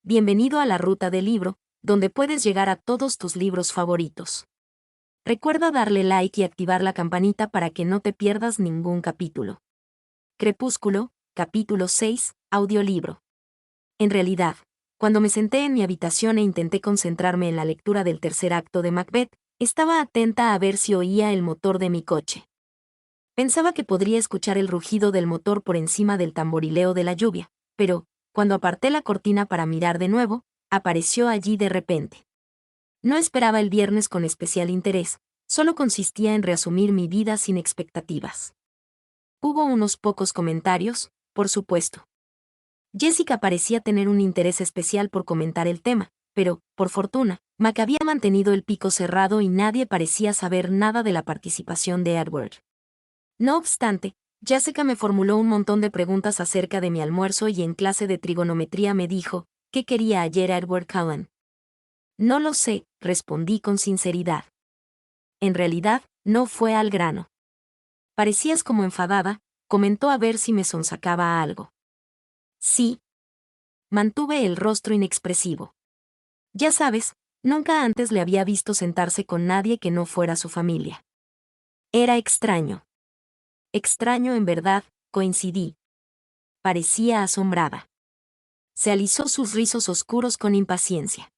Bienvenido a la Ruta del Libro, donde puedes llegar a todos tus libros favoritos. Recuerda darle like y activar la campanita para que no te pierdas ningún capítulo. Crepúsculo, capítulo 6, audiolibro. En realidad, cuando me senté en mi habitación e intenté concentrarme en la lectura del tercer acto de Macbeth, estaba atenta a ver si oía el motor de mi coche. Pensaba que podría escuchar el rugido del motor por encima del tamborileo de la lluvia, pero, cuando aparté la cortina para mirar de nuevo, apareció allí de repente. No esperaba el viernes con especial interés, solo consistía en reasumir mi vida sin expectativas. Hubo unos pocos comentarios, por supuesto. Jessica parecía tener un interés especial por comentar el tema, pero, por fortuna, Mac había mantenido el pico cerrado y nadie parecía saber nada de la participación de Edward. No obstante, Jessica me formuló un montón de preguntas acerca de mi almuerzo y en clase de trigonometría me dijo, ¿qué quería ayer Edward Cullen? No lo sé, respondí con sinceridad. En realidad, no fue al grano. Parecías como enfadada, comentó a ver si me sonsacaba algo. Sí. Mantuve el rostro inexpresivo. Ya sabes, nunca antes le había visto sentarse con nadie que no fuera su familia. Era extraño. Extraño en verdad, coincidí. Parecía asombrada. Se alisó sus rizos oscuros con impaciencia.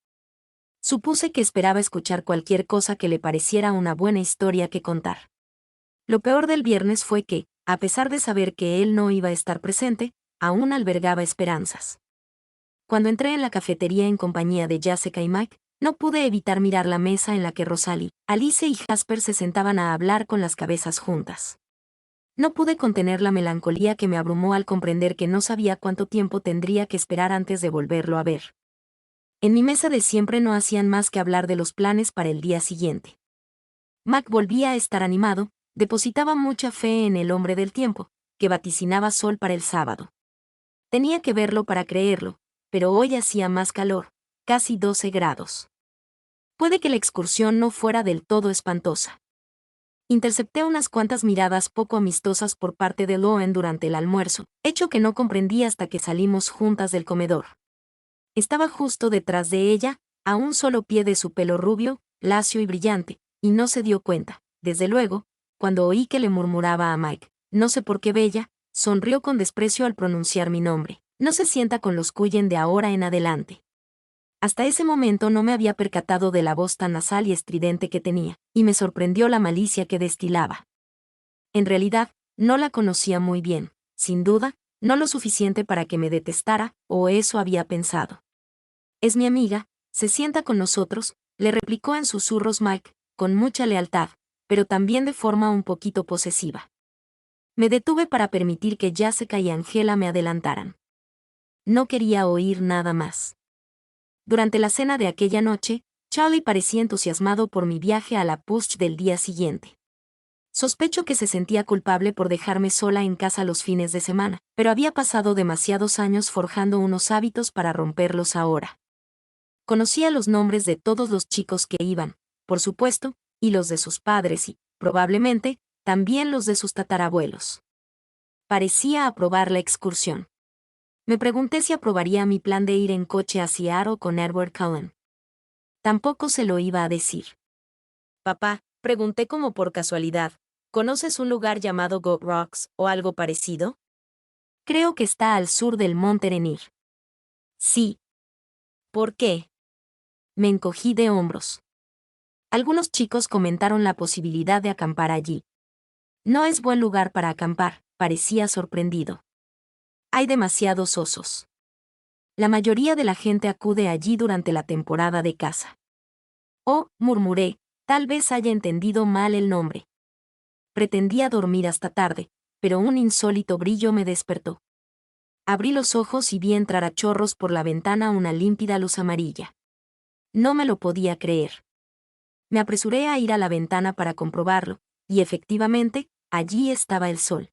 Supuse que esperaba escuchar cualquier cosa que le pareciera una buena historia que contar. Lo peor del viernes fue que, a pesar de saber que él no iba a estar presente, aún albergaba esperanzas. Cuando entré en la cafetería en compañía de Jessica y Mike, no pude evitar mirar la mesa en la que Rosalie, Alice y Jasper se sentaban a hablar con las cabezas juntas. No pude contener la melancolía que me abrumó al comprender que no sabía cuánto tiempo tendría que esperar antes de volverlo a ver. En mi mesa de siempre no hacían más que hablar de los planes para el día siguiente. Mac volvía a estar animado, depositaba mucha fe en el hombre del tiempo, que vaticinaba sol para el sábado. Tenía que verlo para creerlo, pero hoy hacía más calor, casi 12 grados. Puede que la excursión no fuera del todo espantosa. Intercepté unas cuantas miradas poco amistosas por parte de Loen durante el almuerzo, hecho que no comprendí hasta que salimos juntas del comedor. Estaba justo detrás de ella, a un solo pie de su pelo rubio, lacio y brillante, y no se dio cuenta, desde luego, cuando oí que le murmuraba a Mike, no sé por qué bella, sonrió con desprecio al pronunciar mi nombre. No se sienta con los Cullen de ahora en adelante. Hasta ese momento no me había percatado de la voz tan nasal y estridente que tenía, y me sorprendió la malicia que destilaba. En realidad, no la conocía muy bien, sin duda, no lo suficiente para que me detestara, o eso había pensado. Es mi amiga, se sienta con nosotros, le replicó en susurros Mike, con mucha lealtad, pero también de forma un poquito posesiva. Me detuve para permitir que Jessica y Angela me adelantaran. No quería oír nada más. Durante la cena de aquella noche, Charlie parecía entusiasmado por mi viaje a la Push del día siguiente. Sospecho que se sentía culpable por dejarme sola en casa los fines de semana, pero había pasado demasiados años forjando unos hábitos para romperlos ahora. Conocía los nombres de todos los chicos que iban, por supuesto, y los de sus padres y, probablemente, también los de sus tatarabuelos. Parecía aprobar la excursión. Me pregunté si aprobaría mi plan de ir en coche a Seattle con Edward Cullen. Tampoco se lo iba a decir. Papá, pregunté como por casualidad, ¿conoces un lugar llamado Goat Rocks o algo parecido? Creo que está al sur del Monte Rainier. Sí. ¿Por qué? Me encogí de hombros. Algunos chicos comentaron la posibilidad de acampar allí. No es buen lugar para acampar, parecía sorprendido. Hay demasiados osos. La mayoría de la gente acude allí durante la temporada de caza. Oh, murmuré, tal vez haya entendido mal el nombre. Pretendía dormir hasta tarde, pero un insólito brillo me despertó. Abrí los ojos y vi entrar a chorros por la ventana una límpida luz amarilla. No me lo podía creer. Me apresuré a ir a la ventana para comprobarlo, y efectivamente, allí estaba el sol.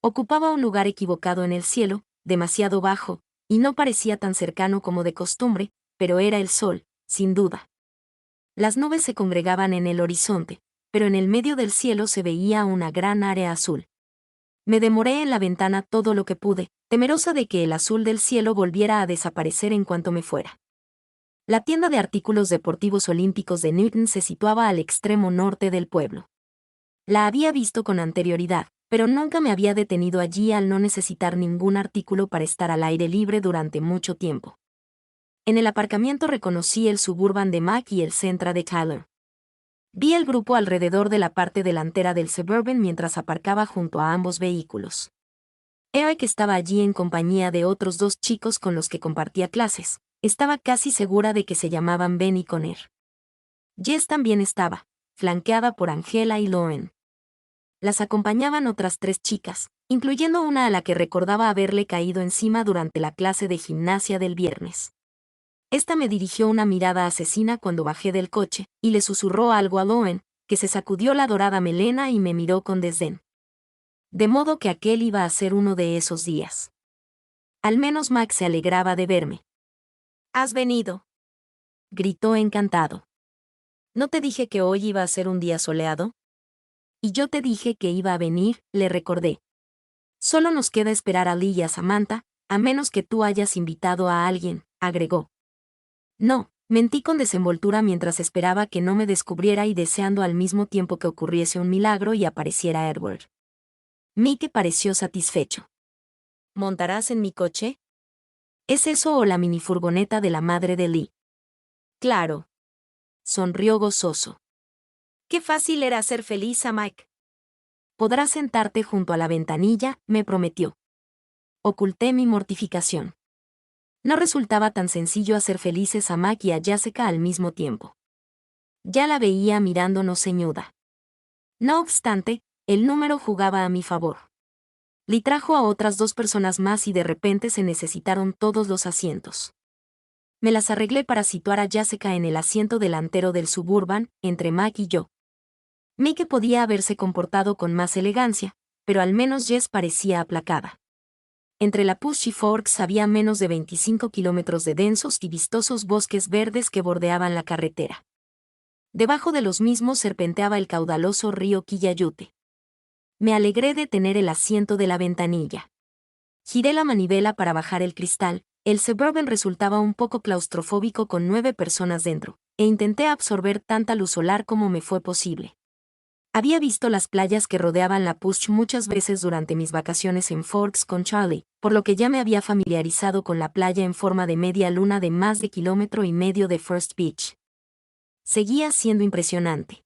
Ocupaba un lugar equivocado en el cielo, demasiado bajo, y no parecía tan cercano como de costumbre, pero era el sol, sin duda. Las nubes se congregaban en el horizonte, pero en el medio del cielo se veía una gran área azul. Me demoré en la ventana todo lo que pude, temerosa de que el azul del cielo volviera a desaparecer en cuanto me fuera. La tienda de artículos deportivos olímpicos de Newton se situaba al extremo norte del pueblo. La había visto con anterioridad, pero nunca me había detenido allí al no necesitar ningún artículo para estar al aire libre durante mucho tiempo. En el aparcamiento reconocí el Suburban de Mac y el Sentra de Tyler. Vi el grupo alrededor de la parte delantera del Suburban mientras aparcaba junto a ambos vehículos. Eric estaba allí en compañía de otros dos chicos con los que compartía clases. Estaba casi segura de que se llamaban Ben y Connor. Jess también estaba, flanqueada por Angela y Lauren. Las acompañaban otras 3 chicas, incluyendo una a la que recordaba haberle caído encima durante la clase de gimnasia del viernes. Esta me dirigió una mirada asesina cuando bajé del coche, y le susurró algo a Lauren, que se sacudió la dorada melena y me miró con desdén. De modo que aquel iba a ser uno de esos días. Al menos Max se alegraba de verme. «¿Has venido?», gritó encantado. «¿No te dije que hoy iba a ser un día soleado?». «Y yo te dije que iba a venir», le recordé. «Solo nos queda esperar a Lee y a Samantha, a menos que tú hayas invitado a alguien», agregó. No, mentí con desenvoltura mientras esperaba que no me descubriera y deseando al mismo tiempo que ocurriese un milagro y apareciera Edward. Mike pareció satisfecho. «¿Montarás en mi coche?». ¿Es eso o la minifurgoneta de la madre de Lee? Claro. Sonrió gozoso. Qué fácil era hacer feliz a Mike. Podrás sentarte junto a la ventanilla, me prometió. Oculté mi mortificación. No resultaba tan sencillo hacer felices a Mike y a Jessica al mismo tiempo. Ya la veía mirándonos ceñuda. No obstante, el número jugaba a mi favor. Lee trajo a otras 2 personas más y de repente se necesitaron todos los asientos. Me las arreglé para situar a Jessica en el asiento delantero del Suburban, entre Mac y yo. Mike podía haberse comportado con más elegancia, pero al menos Jess parecía aplacada. Entre la Pushy Forks había menos de 25 kilómetros de densos y vistosos bosques verdes que bordeaban la carretera. Debajo de los mismos serpenteaba el caudaloso río Quillayute. Me alegré de tener el asiento de la ventanilla. Giré la manivela para bajar el cristal. El Suburban resultaba un poco claustrofóbico con 9 personas dentro, e intenté absorber tanta luz solar como me fue posible. Había visto las playas que rodeaban la Push muchas veces durante mis vacaciones en Forks con Charlie, por lo que ya me había familiarizado con la playa en forma de media luna de más de 1,5 kilómetros de First Beach. Seguía siendo impresionante.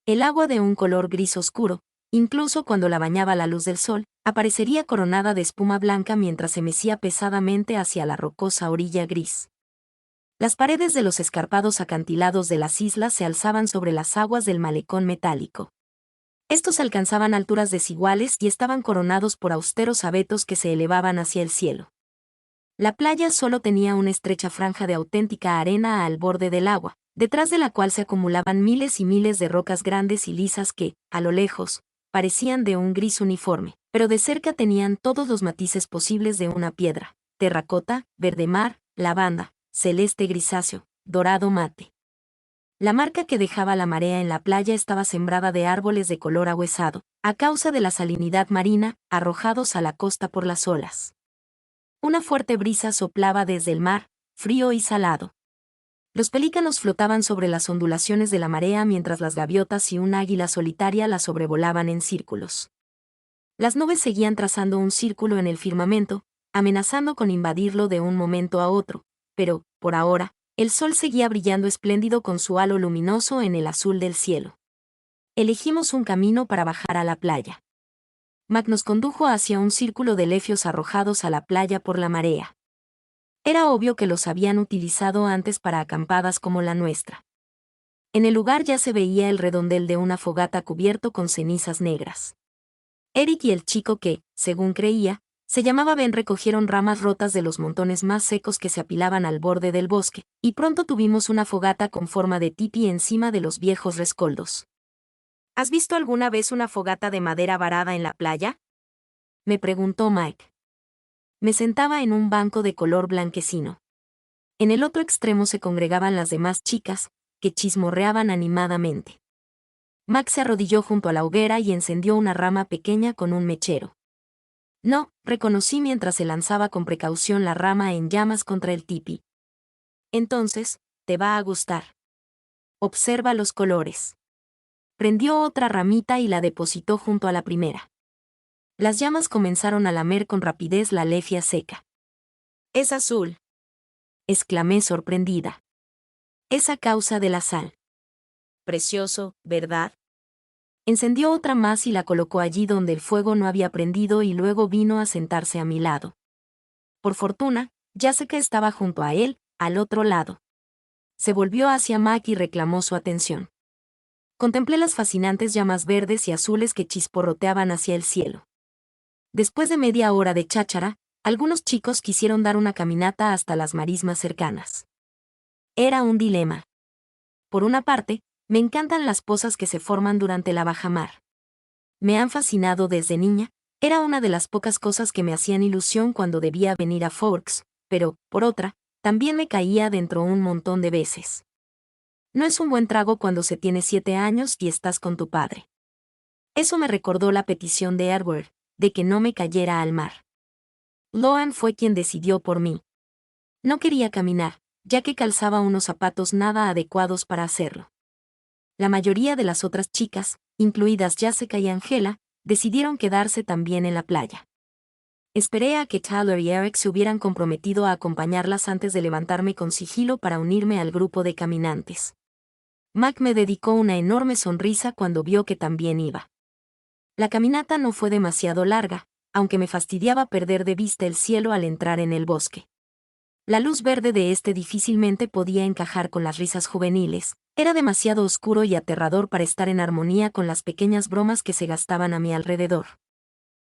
El agua de un color gris oscuro, incluso cuando la bañaba la luz del sol, aparecería coronada de espuma blanca mientras se mecía pesadamente hacia la rocosa orilla gris. Las paredes de los escarpados acantilados de las islas se alzaban sobre las aguas del malecón metálico. Estos alcanzaban alturas desiguales y estaban coronados por austeros abetos que se elevaban hacia el cielo. La playa solo tenía una estrecha franja de auténtica arena al borde del agua, detrás de la cual se acumulaban miles y miles de rocas grandes y lisas que, a lo lejos, parecían de un gris uniforme, pero de cerca tenían todos los matices posibles de una piedra: terracota, verde mar, lavanda, celeste grisáceo, dorado mate. La marca que dejaba la marea en la playa estaba sembrada de árboles de color ahuesado, a causa de la salinidad marina, arrojados a la costa por las olas. Una fuerte brisa soplaba desde el mar, frío y salado. Los pelícanos flotaban sobre las ondulaciones de la marea mientras las gaviotas y un águila solitaria la sobrevolaban en círculos. Las nubes seguían trazando un círculo en el firmamento, amenazando con invadirlo de un momento a otro, pero, por ahora, el sol seguía brillando espléndido con su halo luminoso en el azul del cielo. Elegimos un camino para bajar a la playa. Mac nos condujo hacia un círculo de lefios arrojados a la playa por la marea. Era obvio que los habían utilizado antes para acampadas como la nuestra. En el lugar ya se veía el redondel de una fogata cubierto con cenizas negras. Eric y el chico que, según creía, se llamaba Ben recogieron ramas rotas de los montones más secos que se apilaban al borde del bosque, y pronto tuvimos una fogata con forma de tipi encima de los viejos rescoldos. ¿Has visto alguna vez una fogata de madera varada en la playa?, me preguntó Mike. Me sentaba en un banco de color blanquecino. En el otro extremo se congregaban las demás chicas, que chismorreaban animadamente. Max se arrodilló junto a la hoguera y encendió una rama pequeña con un mechero. No, reconocí mientras se lanzaba con precaución la rama en llamas contra el tipi. Entonces, te va a gustar. Observa los colores. Prendió otra ramita y la depositó junto a la primera. Las llamas comenzaron a lamer con rapidez la lefia seca. Es azul, exclamé sorprendida. Es a causa de la sal. Precioso, ¿verdad? Encendió otra más y la colocó allí donde el fuego no había prendido y luego vino a sentarse a mi lado. Por fortuna, Jessica estaba junto a él, al otro lado. Se volvió hacia Mac y reclamó su atención. Contemplé las fascinantes llamas verdes y azules que chisporroteaban hacia el cielo. Después de media hora de cháchara, algunos chicos quisieron dar una caminata hasta las marismas cercanas. Era un dilema. Por una parte, me encantan las pozas que se forman durante la bajamar. Me han fascinado desde niña, era una de las pocas cosas que me hacían ilusión cuando debía venir a Forks, pero, por otra, también me caía dentro un montón de veces. No es un buen trago cuando se tiene 7 años y estás con tu padre. Eso me recordó la petición de Edward, de que no me cayera al mar. Loan fue quien decidió por mí. No quería caminar, ya que calzaba unos zapatos nada adecuados para hacerlo. La mayoría de las otras chicas, incluidas Jessica y Angela, decidieron quedarse también en la playa. Esperé a que Tyler y Eric se hubieran comprometido a acompañarlas antes de levantarme con sigilo para unirme al grupo de caminantes. Mac me dedicó una enorme sonrisa cuando vio que también iba. La caminata no fue demasiado larga, aunque me fastidiaba perder de vista el cielo al entrar en el bosque. La luz verde de este difícilmente podía encajar con las risas juveniles, era demasiado oscuro y aterrador para estar en armonía con las pequeñas bromas que se gastaban a mi alrededor.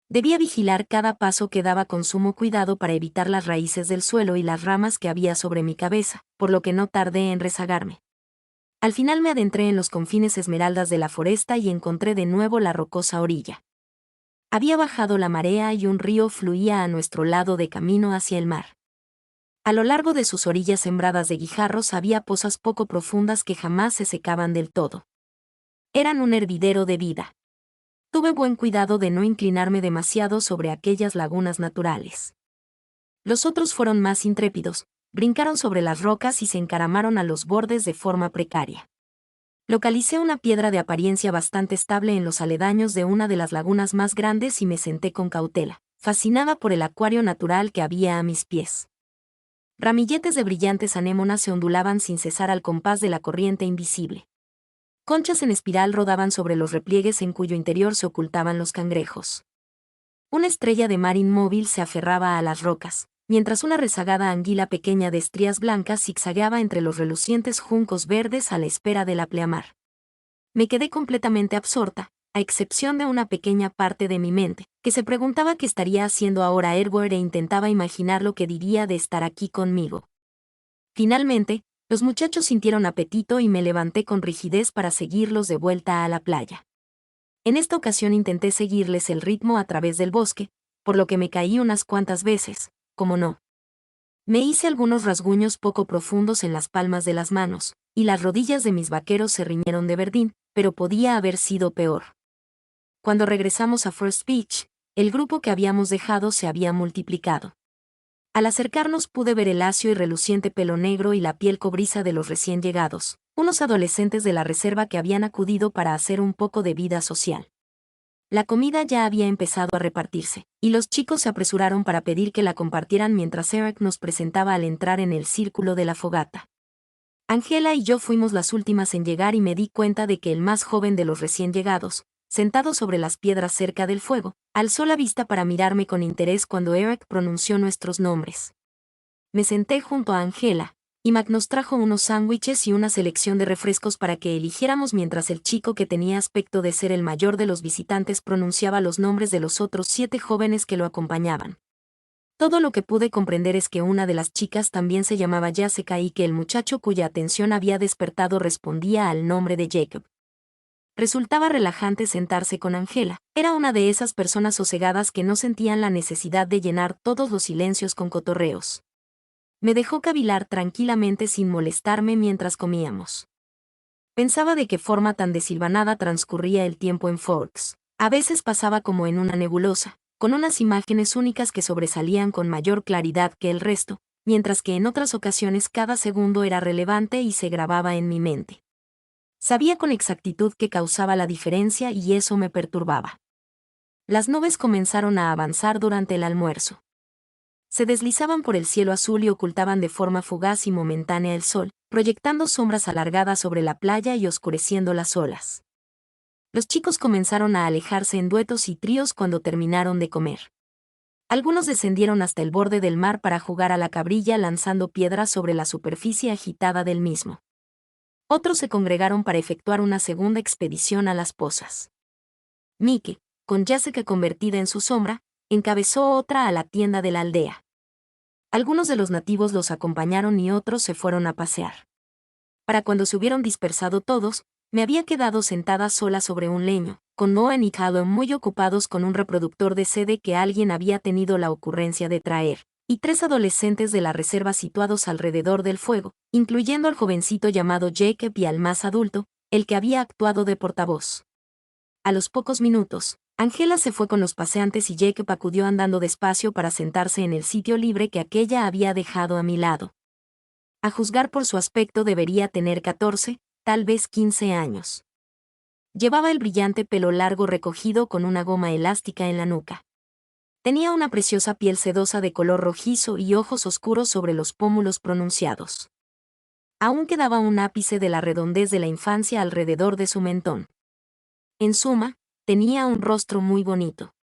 Debía vigilar cada paso que daba con sumo cuidado para evitar las raíces del suelo y las ramas que había sobre mi cabeza, por lo que no tardé en rezagarme. Al final me adentré en los confines esmeraldas de la foresta y encontré de nuevo la rocosa orilla. Había bajado la marea y un río fluía a nuestro lado de camino hacia el mar. A lo largo de sus orillas sembradas de guijarros había pozas poco profundas que jamás se secaban del todo. Eran un hervidero de vida. Tuve buen cuidado de no inclinarme demasiado sobre aquellas lagunas naturales. Los otros fueron más intrépidos, brincaron sobre las rocas y se encaramaron a los bordes de forma precaria. Localicé una piedra de apariencia bastante estable en los aledaños de una de las lagunas más grandes y me senté con cautela, fascinada por el acuario natural que había a mis pies. Ramilletes de brillantes anémonas se ondulaban sin cesar al compás de la corriente invisible. Conchas en espiral rodaban sobre los repliegues en cuyo interior se ocultaban los cangrejos. Una estrella de mar inmóvil se aferraba a las rocas, mientras una rezagada anguila pequeña de estrías blancas zigzagueaba entre los relucientes juncos verdes a la espera de la pleamar. Me quedé completamente absorta, a excepción de una pequeña parte de mi mente, que se preguntaba qué estaría haciendo ahora Edward e intentaba imaginar lo que diría de estar aquí conmigo. Finalmente, los muchachos sintieron apetito y me levanté con rigidez para seguirlos de vuelta a la playa. En esta ocasión intenté seguirles el ritmo a través del bosque, por lo que me caí unas cuantas veces, como no. Me hice algunos rasguños poco profundos en las palmas de las manos, y las rodillas de mis vaqueros se riñeron de verdín, pero podía haber sido peor. Cuando regresamos a First Beach, el grupo que habíamos dejado se había multiplicado. Al acercarnos pude ver el lacio y reluciente pelo negro y la piel cobriza de los recién llegados, unos adolescentes de la reserva que habían acudido para hacer un poco de vida social. La comida ya había empezado a repartirse, y los chicos se apresuraron para pedir que la compartieran mientras Eric nos presentaba al entrar en el círculo de la fogata. Angela y yo fuimos las últimas en llegar y me di cuenta de que el más joven de los recién llegados, sentado sobre las piedras cerca del fuego, alzó la vista para mirarme con interés cuando Eric pronunció nuestros nombres. Me senté junto a Angela, y Mac nos trajo unos sándwiches y una selección de refrescos para que eligiéramos mientras el chico que tenía aspecto de ser el mayor de los visitantes pronunciaba los nombres de los otros 7 jóvenes que lo acompañaban. Todo lo que pude comprender es que una de las chicas también se llamaba Jessica y que el muchacho cuya atención había despertado respondía al nombre de Jacob. Resultaba relajante sentarse con Angela, era una de esas personas sosegadas que no sentían la necesidad de llenar todos los silencios con cotorreos. Me dejó cavilar tranquilamente sin molestarme mientras comíamos. Pensaba de qué forma tan desilvanada transcurría el tiempo en Forks. A veces pasaba como en una nebulosa, con unas imágenes únicas que sobresalían con mayor claridad que el resto, mientras que en otras ocasiones cada segundo era relevante y se grababa en mi mente. Sabía con exactitud qué causaba la diferencia y eso me perturbaba. Las nubes comenzaron a avanzar durante el almuerzo. Se deslizaban por el cielo azul y ocultaban de forma fugaz y momentánea el sol, proyectando sombras alargadas sobre la playa y oscureciendo las olas. Los chicos comenzaron a alejarse en duetos y tríos cuando terminaron de comer. Algunos descendieron hasta el borde del mar para jugar a la cabrilla lanzando piedras sobre la superficie agitada del mismo. Otros se congregaron para efectuar una segunda expedición a las pozas. Mike, con Jessica convertida en su sombra, encabezó otra a la tienda de la aldea. Algunos de los nativos los acompañaron y otros se fueron a pasear. Para cuando se hubieron dispersado todos, me había quedado sentada sola sobre un leño, con Noah y Callum muy ocupados con un reproductor de CD que alguien había tenido la ocurrencia de traer, y 3 adolescentes de la reserva situados alrededor del fuego, incluyendo al jovencito llamado Jacob y al más adulto, el que había actuado de portavoz. A los pocos minutos, Angela se fue con los paseantes y Jacob acudió andando despacio para sentarse en el sitio libre que aquella había dejado a mi lado. A juzgar por su aspecto debería tener 14, tal vez 15 años. Llevaba el brillante pelo largo recogido con una goma elástica en la nuca. Tenía una preciosa piel sedosa de color rojizo y ojos oscuros sobre los pómulos pronunciados. Aún quedaba un ápice de la redondez de la infancia alrededor de su mentón. En suma, tenía un rostro muy bonito.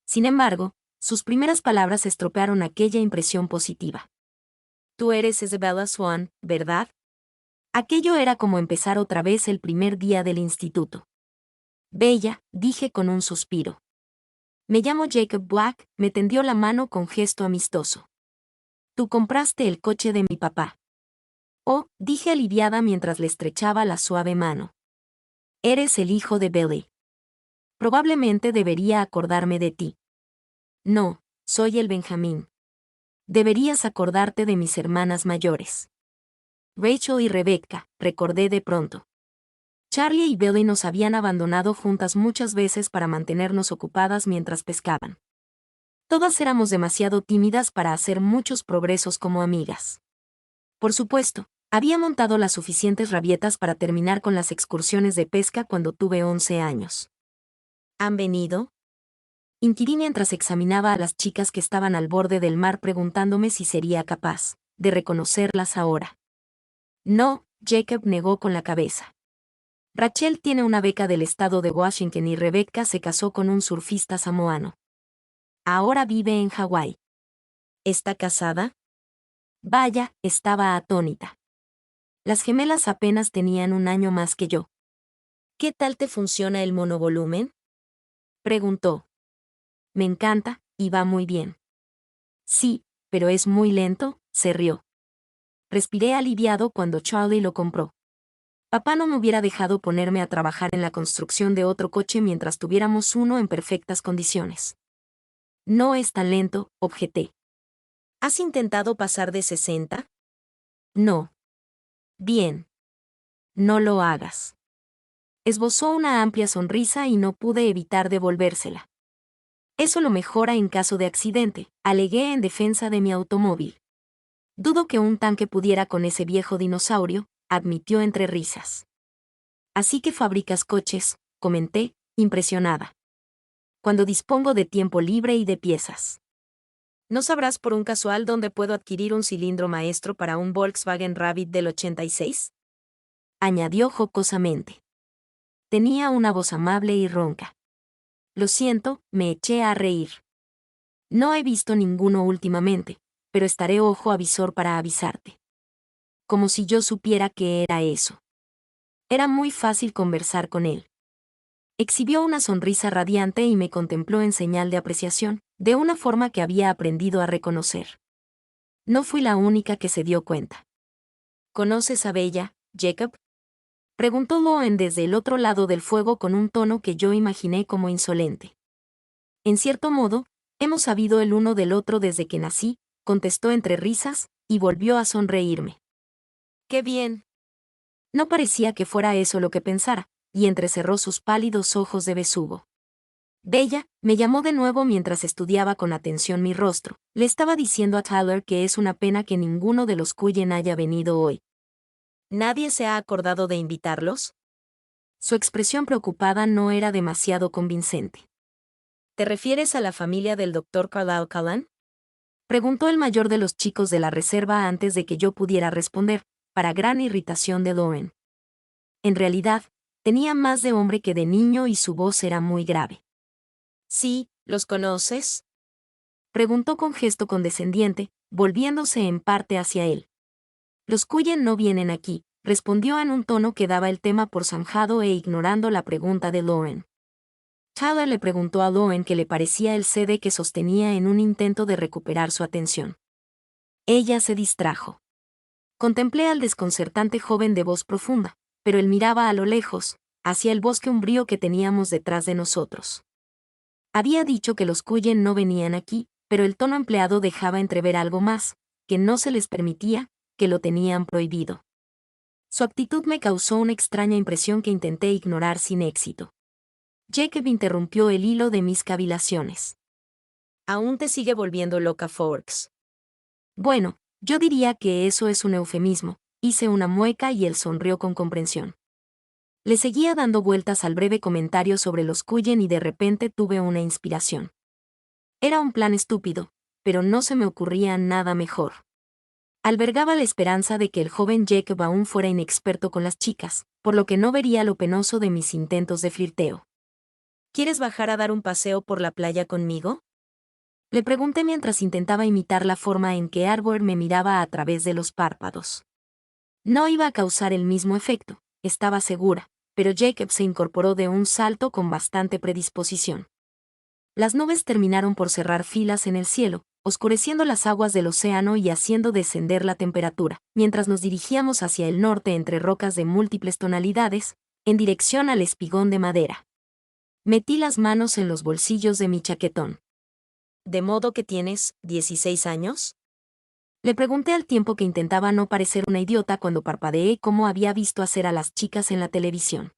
Sin embargo, sus primeras palabras estropearon aquella impresión positiva. Tú eres Isabella Swan, ¿verdad? Aquello era como empezar otra vez el primer día del instituto. Bella, dije con un suspiro. Me llamo Jacob Black, me tendió la mano con gesto amistoso. Tú compraste el coche de mi papá. Oh, dije aliviada mientras le estrechaba la suave mano. Eres el hijo de Billy. Probablemente debería acordarme de ti. No, soy el Benjamín. Deberías acordarte de mis hermanas mayores. Rachel y Rebecca, recordé de pronto. Charlie y Billy nos habían abandonado juntas muchas veces para mantenernos ocupadas mientras pescaban. Todas éramos demasiado tímidas para hacer muchos progresos como amigas. Por supuesto, había montado las suficientes rabietas para terminar con las excursiones de pesca cuando tuve 11 años. ¿Han venido? Inquirí mientras examinaba a las chicas que estaban al borde del mar preguntándome si sería capaz de reconocerlas ahora. No, Jacob negó con la cabeza. Rachel tiene una beca del estado de Washington y Rebecca se casó con un surfista samoano. Ahora vive en Hawái. ¿Está casada? Vaya, estaba atónita. Las gemelas apenas tenían un año más que yo. ¿Qué tal te funciona el monovolumen? Preguntó. Me encanta, y va muy bien. Sí, pero es muy lento, se rió. Respiré aliviado cuando Charlie lo compró. Papá no me hubiera dejado ponerme a trabajar en la construcción de otro coche mientras tuviéramos uno en perfectas condiciones. No es tan lento, objeté. ¿Has intentado pasar de 60? No. Bien. No lo hagas. Esbozó una amplia sonrisa y no pude evitar devolvérsela. Eso lo mejora en caso de accidente, alegué en defensa de mi automóvil. Dudo que un tanque pudiera con ese viejo dinosaurio, admitió entre risas. Así que fabricas coches, comenté, impresionada. Cuando dispongo de tiempo libre y de piezas. ¿No sabrás por un casual dónde puedo adquirir un cilindro maestro para un Volkswagen Rabbit del 86? Añadió jocosamente. Tenía una voz amable y ronca. Lo siento, me eché a reír. No he visto ninguno últimamente, pero estaré ojo avisor para avisarte. Como si yo supiera qué era eso. Era muy fácil conversar con él. Exhibió una sonrisa radiante y me contempló en señal de apreciación, de una forma que había aprendido a reconocer. No fui la única que se dio cuenta. ¿Conoces a Bella, Jacob? Preguntó Loen desde el otro lado del fuego con un tono que yo imaginé como insolente. En cierto modo, hemos sabido el uno del otro desde que nací, contestó entre risas, y volvió a sonreírme. ¡Qué bien! No parecía que fuera eso lo que pensara, y entrecerró sus pálidos ojos de besugo. Bella, me llamó de nuevo mientras estudiaba con atención mi rostro. Le estaba diciendo a Tyler que es una pena que ninguno de los Cullen haya venido hoy. ¿Nadie se ha acordado de invitarlos? Su expresión preocupada no era demasiado convincente. ¿Te refieres a la familia del Dr. Carlisle Cullen? Preguntó el mayor de los chicos de la reserva antes de que yo pudiera responder, para gran irritación de Lauren. En realidad, tenía más de hombre que de niño y su voz era muy grave. ¿Sí, los conoces? Preguntó con gesto condescendiente, volviéndose en parte hacia él. Los Cullen no vienen aquí, respondió en un tono que daba el tema por zanjado e ignorando la pregunta de Lauren. Tyler le preguntó a Lauren qué le parecía el CD que sostenía en un intento de recuperar su atención. Ella se distrajo. Contemplé al desconcertante joven de voz profunda, pero él miraba a lo lejos, hacia el bosque umbrío que teníamos detrás de nosotros. Había dicho que los Cullen no venían aquí, pero el tono empleado dejaba entrever algo más, que no se les permitía, que lo tenían prohibido. Su actitud me causó una extraña impresión que intenté ignorar sin éxito. Jacob interrumpió el hilo de mis cavilaciones. ¿Aún te sigue volviendo loca, Forks? Bueno, yo diría que eso es un eufemismo. Hice una mueca y él sonrió con comprensión. Le seguía dando vueltas al breve comentario sobre los Cullen y de repente tuve una inspiración. Era un plan estúpido, pero no se me ocurría nada mejor. Albergaba la esperanza de que el joven Jacob aún fuera inexperto con las chicas, por lo que no vería lo penoso de mis intentos de flirteo. ¿Quieres bajar a dar un paseo por la playa conmigo? Le pregunté mientras intentaba imitar la forma en que Arbor me miraba a través de los párpados. No iba a causar el mismo efecto, estaba segura, pero Jacob se incorporó de un salto con bastante predisposición. Las nubes terminaron por cerrar filas en el cielo, oscureciendo las aguas del océano y haciendo descender la temperatura, mientras nos dirigíamos hacia el norte entre rocas de múltiples tonalidades, en dirección al espigón de madera. Metí las manos en los bolsillos de mi chaquetón. ¿De modo que tienes 16 años? Le pregunté al tiempo que intentaba no parecer una idiota cuando parpadeé como había visto hacer a las chicas en la televisión.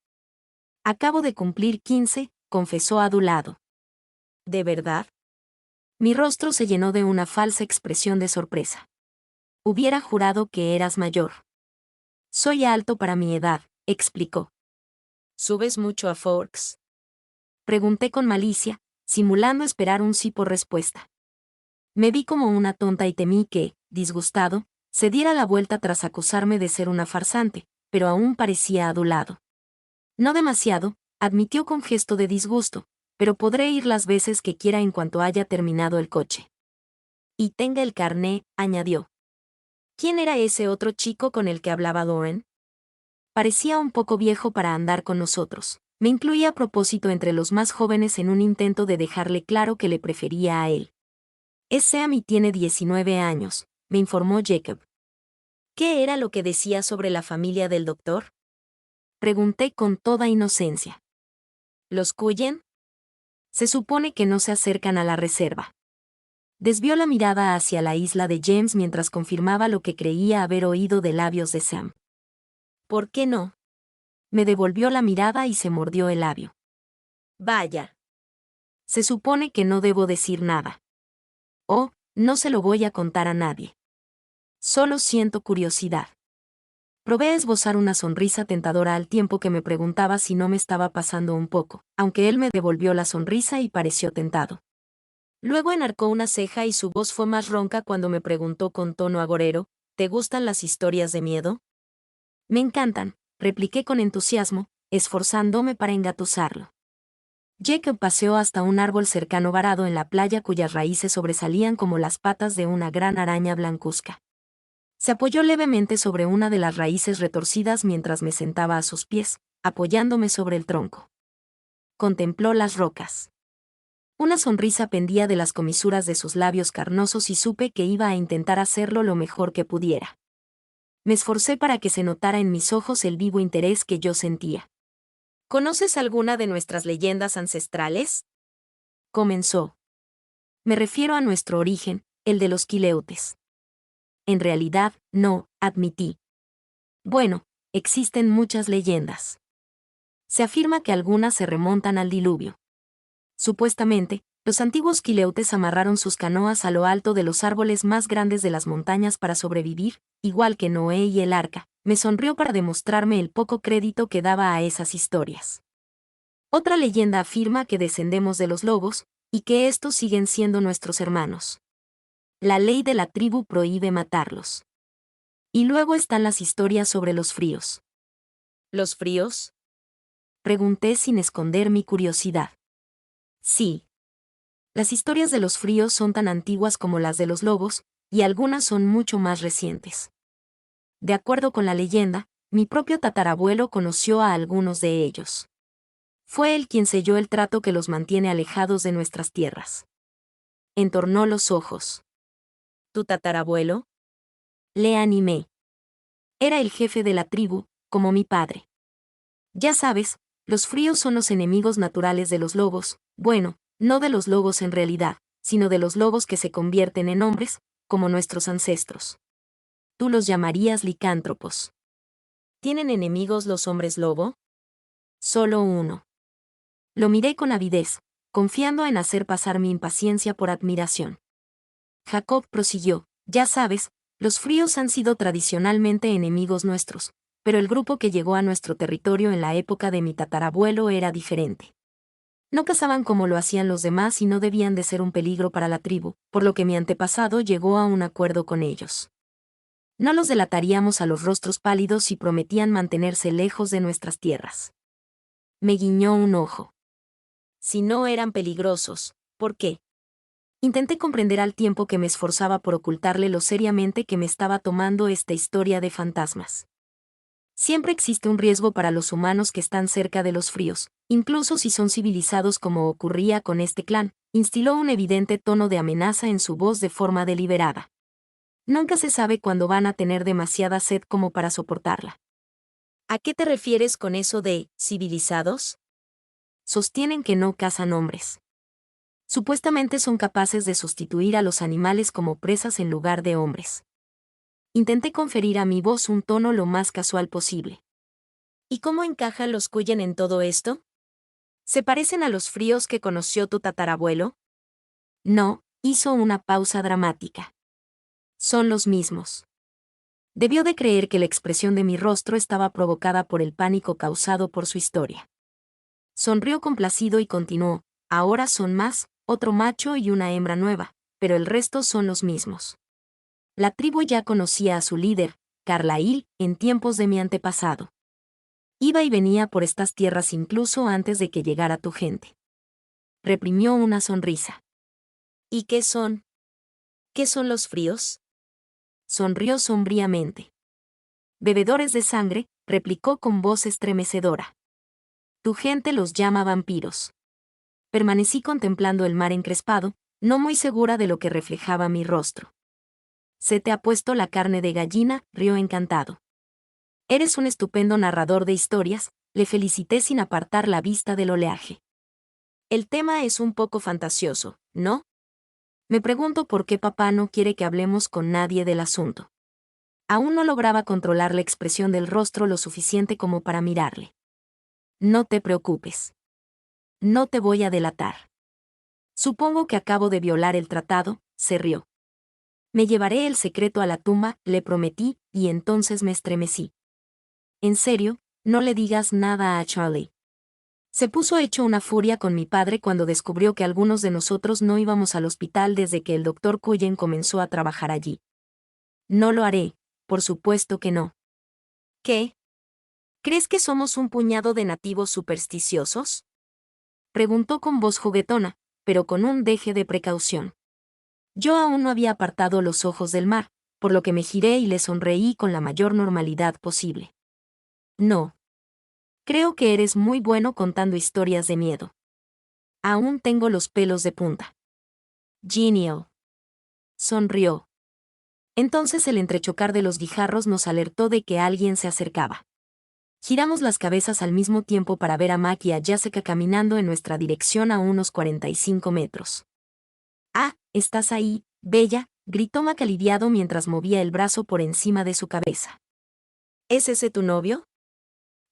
Acabo de cumplir 15, confesó adulado. ¿De verdad? Mi rostro se llenó de una falsa expresión de sorpresa. Hubiera jurado que eras mayor. Soy alto para mi edad, explicó. ¿Subes mucho a Forks? Pregunté con malicia, simulando esperar un sí por respuesta. Me vi como una tonta y temí que, disgustado, se diera la vuelta tras acusarme de ser una farsante, pero aún parecía adulado. No demasiado, admitió con gesto de disgusto, pero podré ir las veces que quiera en cuanto haya terminado el coche. Y tenga el carné, añadió. ¿Quién era ese otro chico con el que hablaba Lauren? Parecía un poco viejo para andar con nosotros. Me incluía a propósito entre los más jóvenes en un intento de dejarle claro que le prefería a él. Es Sam y tiene 19 años, me informó Jacob. ¿Qué era lo que decía sobre la familia del doctor? Pregunté con toda inocencia. ¿Los Cullen? Se supone que no se acercan a la reserva. Desvió la mirada hacia la isla de James mientras confirmaba lo que creía haber oído de labios de Sam. ¿Por qué no? Me devolvió la mirada y se mordió el labio. Vaya. Se supone que no debo decir nada. Oh, no se lo voy a contar a nadie. Solo siento curiosidad. Probé a esbozar una sonrisa tentadora al tiempo que me preguntaba si no me estaba pasando un poco, aunque él me devolvió la sonrisa y pareció tentado. Luego enarcó una ceja y su voz fue más ronca cuando me preguntó con tono agorero, ¿te gustan las historias de miedo? Me encantan, repliqué con entusiasmo, esforzándome para engatusarlo. Jacob paseó hasta un árbol cercano varado en la playa cuyas raíces sobresalían como las patas de una gran araña blancuzca. Se apoyó levemente sobre una de las raíces retorcidas mientras me sentaba a sus pies, apoyándome sobre el tronco. Contempló las rocas. Una sonrisa pendía de las comisuras de sus labios carnosos y supe que iba a intentar hacerlo lo mejor que pudiera. Me esforcé para que se notara en mis ojos el vivo interés que yo sentía. ¿Conoces alguna de nuestras leyendas ancestrales? Comenzó. Me refiero a nuestro origen, el de los Quileutes. En realidad, no, admití. Bueno, existen muchas leyendas. Se afirma que algunas se remontan al diluvio. Supuestamente, los antiguos quileutes amarraron sus canoas a lo alto de los árboles más grandes de las montañas para sobrevivir, igual que Noé y el arca. Me sonrió para demostrarme el poco crédito que daba a esas historias. Otra leyenda afirma que descendemos de los lobos, y que estos siguen siendo nuestros hermanos. La ley de la tribu prohíbe matarlos. Y luego están las historias sobre los fríos. ¿Los fríos? Pregunté sin esconder mi curiosidad. Sí. Las historias de los fríos son tan antiguas como las de los lobos, y algunas son mucho más recientes. De acuerdo con la leyenda, mi propio tatarabuelo conoció a algunos de ellos. Fue él quien selló el trato que los mantiene alejados de nuestras tierras. Entornó los ojos. ¿Tu tatarabuelo? Le animé. Era el jefe de la tribu, como mi padre. Ya sabes, los fríos son los enemigos naturales de los lobos, bueno, no de los lobos en realidad, sino de los lobos que se convierten en hombres, como nuestros ancestros. Tú los llamarías licántropos. ¿Tienen enemigos los hombres lobo? Solo uno. Lo miré con avidez, confiando en hacer pasar mi impaciencia por admiración. Jacob prosiguió, ya sabes, los fríos han sido tradicionalmente enemigos nuestros, pero el grupo que llegó a nuestro territorio en la época de mi tatarabuelo era diferente. No cazaban como lo hacían los demás y no debían de ser un peligro para la tribu, por lo que mi antepasado llegó a un acuerdo con ellos. No los delataríamos a los rostros pálidos y prometían mantenerse lejos de nuestras tierras. Me guiñó un ojo. Si no eran peligrosos, ¿por qué? Intenté comprender al tiempo que me esforzaba por ocultarle lo seriamente que me estaba tomando esta historia de fantasmas. Siempre existe un riesgo para los humanos que están cerca de los fríos, incluso si son civilizados como ocurría con este clan, instiló un evidente tono de amenaza en su voz de forma deliberada. Nunca se sabe cuándo van a tener demasiada sed como para soportarla. ¿A qué te refieres con eso de civilizados? Sostienen que no cazan hombres. Supuestamente son capaces de sustituir a los animales como presas en lugar de hombres. Intenté conferir a mi voz un tono lo más casual posible. ¿Y cómo encajan los Cuyen en todo esto? ¿Se parecen a los fríos que conoció tu tatarabuelo? No, hizo una pausa dramática. Son los mismos. Debió de creer que la expresión de mi rostro estaba provocada por el pánico causado por su historia. Sonrió complacido y continuó, ahora son más, otro macho y una hembra nueva, pero el resto son los mismos. La tribu ya conocía a su líder, Carlail, en tiempos de mi antepasado. Iba y venía por estas tierras incluso antes de que llegara tu gente. Reprimió una sonrisa. ¿Y qué son? ¿Qué son los fríos? Sonrió sombríamente. Bebedores de sangre, replicó con voz estremecedora. Tu gente los llama vampiros. Permanecí contemplando el mar encrespado, no muy segura de lo que reflejaba mi rostro. Se te ha puesto la carne de gallina, rió encantado. Eres un estupendo narrador de historias, le felicité sin apartar la vista del oleaje. El tema es un poco fantasioso, ¿no? Me pregunto por qué papá no quiere que hablemos con nadie del asunto. Aún no lograba controlar la expresión del rostro lo suficiente como para mirarle. No te preocupes. No te voy a delatar. Supongo que acabo de violar el tratado, se rió. Me llevaré el secreto a la tumba, le prometí, y entonces me estremecí. En serio, no le digas nada a Charlie. Se puso hecho una furia con mi padre cuando descubrió que algunos de nosotros no íbamos al hospital desde que el doctor Cullen comenzó a trabajar allí. No lo haré, por supuesto que no. ¿Qué? ¿Crees que somos un puñado de nativos supersticiosos? Preguntó con voz juguetona, pero con un deje de precaución. Yo aún no había apartado los ojos del mar, por lo que me giré y le sonreí con la mayor normalidad posible. No. Creo que eres muy bueno contando historias de miedo. Aún tengo los pelos de punta. Genial. Sonrió. Entonces el entrechocar de los guijarros nos alertó de que alguien se acercaba. Giramos las cabezas al mismo tiempo para ver a Mac y a Jessica caminando en nuestra dirección a unos 45 metros. «Ah, estás ahí, Bella», gritó Mac aliviado mientras movía el brazo por encima de su cabeza. «¿Es ese tu novio?»,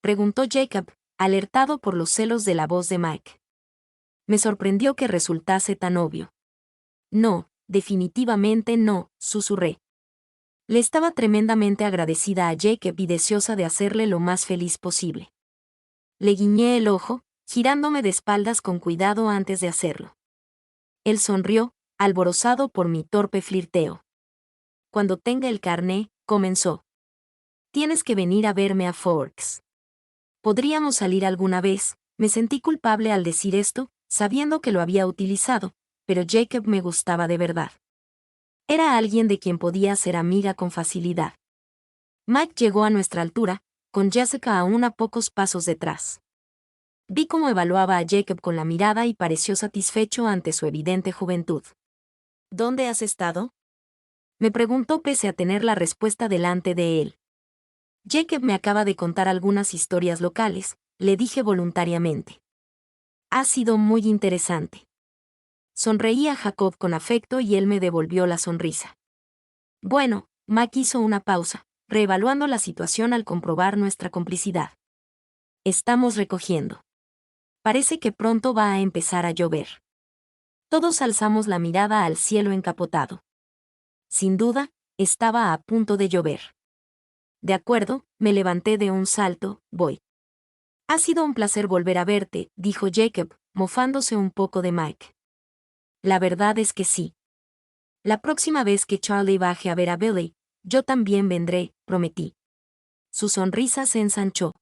preguntó Jacob, alertado por los celos de la voz de Mike. Me sorprendió que resultase tan obvio. No, definitivamente no, susurré. Le estaba tremendamente agradecida a Jacob y deseosa de hacerle lo más feliz posible. Le guiñé el ojo, girándome de espaldas con cuidado antes de hacerlo. Él sonrió, alborozado por mi torpe flirteo. Cuando tenga el carné, comenzó. Tienes que venir a verme a Forks. Podríamos salir alguna vez. Me sentí culpable al decir esto, sabiendo que lo había utilizado, pero Jacob me gustaba de verdad. Era alguien de quien podía ser amiga con facilidad. Mike llegó a nuestra altura, con Jessica aún a pocos pasos detrás. Vi cómo evaluaba a Jacob con la mirada y pareció satisfecho ante su evidente juventud. ¿Dónde has estado?, me preguntó pese a tener la respuesta delante de él. Jacob me acaba de contar algunas historias locales, le dije voluntariamente. Ha sido muy interesante. Sonreí a Jacob con afecto y él me devolvió la sonrisa. Bueno, Mac hizo una pausa, reevaluando la situación al comprobar nuestra complicidad. Estamos recogiendo. Parece que pronto va a empezar a llover. Todos alzamos la mirada al cielo encapotado. Sin duda, estaba a punto de llover. De acuerdo, me levanté de un salto, voy. Ha sido un placer volver a verte, dijo Jacob, mofándose un poco de Mike. La verdad es que sí. La próxima vez que Charlie baje a ver a Billy, yo también vendré, prometí. Su sonrisa se ensanchó.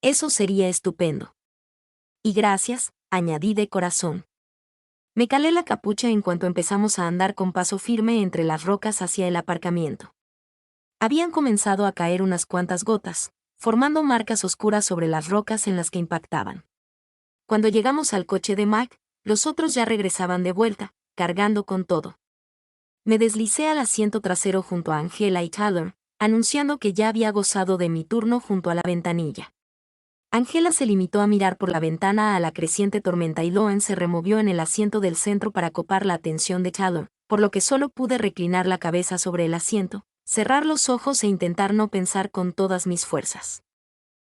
Eso sería estupendo. Y gracias, añadí de corazón. Me calé la capucha en cuanto empezamos a andar con paso firme entre las rocas hacia el aparcamiento. Habían comenzado a caer unas cuantas gotas, formando marcas oscuras sobre las rocas en las que impactaban. Cuando llegamos al coche de Mac, los otros ya regresaban de vuelta, cargando con todo. Me deslicé al asiento trasero junto a Angela y Tyler, anunciando que ya había gozado de mi turno junto a la ventanilla. Angela se limitó a mirar por la ventana a la creciente tormenta y Loen se removió en el asiento del centro para copar la atención de Tyler, por lo que solo pude reclinar la cabeza sobre el asiento, cerrar los ojos e intentar no pensar con todas mis fuerzas.